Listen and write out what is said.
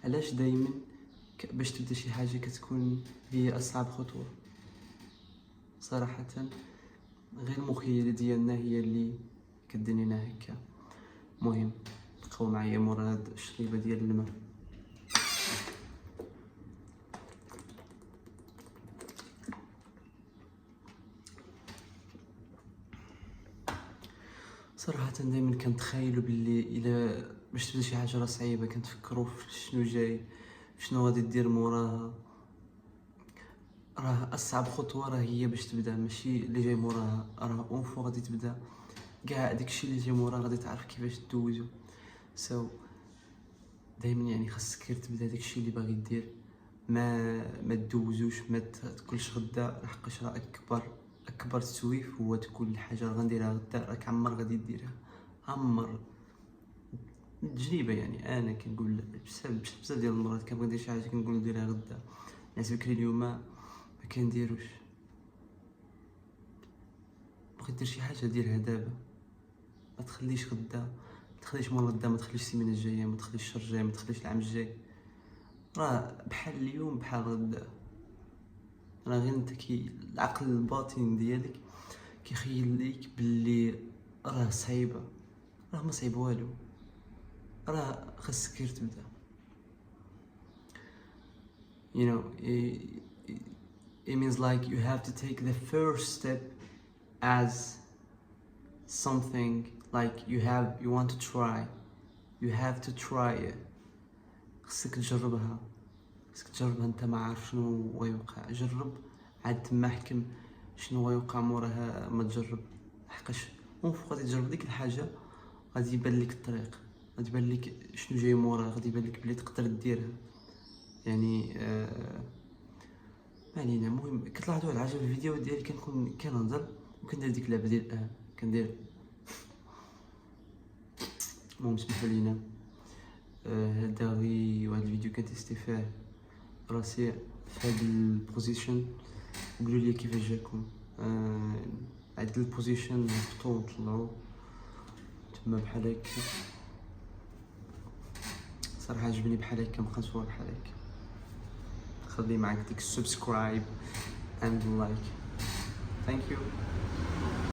علاش دائما باش تبدا شي حاجه كتكون هي اصعب خطوه؟ صراحه غير المخيله ديالنا هي اللي كديرنا هكا. المهم بقاو معايا مورا هاد الشريبه ديال الماء. صراحه دائما كنتخيلوا باللي الا باش تبدا شي حاجه راه صعيبه، كنتفكروا في شنو جاي، شنو غادي دير موراها. راه اصعب خطوه راه هي باش تبدا، ماشي اللي جاي موراها. راه اونفو غادي تبدا كاع داكشي اللي جاي موراها غادي تعرف كيفاش دوزو. دائما يعني خاصك غير تبدا داكشي اللي باغي دير، ما تدوزوش، ما تاكلش غدا، لحقاش راه اكبر تسويف هو تقول الحاجه راه غنديرها غدا، راك عمر غادي ديرها، عمر. تجربه يعني. انا كنقول بزاف ديال المرات كنبغي ندير شي حاجه كنقول نديرها غدا، ناس بكري اليوم ما كنديروش. بغيت دير شي حاجه ديرها دابا، ما تخليش غدا، ما تخليش مور غدا، ما تخليش السيمانه الجايه، ما تخليش الشهر الجاي، ما تخليش العام الجاي. راه بحال اليوم بحال غدا. راه غير انت العقل الباطن ديالك كيخيل ليك باللي راه صعيبه، راه ما صعيب والو، راه خاصك غير تبدا. you know it means like you have to take the first step as something like you want to try, you have to try it. خاصك تجربها انت ما عارف شنو غيوقع. جرب عاد تما حكم شنو غيوقع موراها ما تجرب، لحقاش اونفو غادي تجرب ديك الحاجه غادي يبان لك الطريق، غادي يبان لك شنو جاي موراها، غادي يبان لك بلي تقدر ديرها يعني. ما علينا. المهم كتلاحظوا على عجب الفيديو ديالي كنكون كنهضر وكندير ديك اللعبه ديال كندير. المهم سمحوا لينا، هذا غير واحد الفيديو كنتيستي فيه راسي في هاد البوزيشن. قولوا لي كيفاش جاكم. عدل البوزيشن، نهبطو ونطلعو تما بحال هكا. صراحه عجبني بحال هكا، نبقى نصور بحال هكا. خلي معاك ديك السبسكرايب اند لايك. ثانك يو.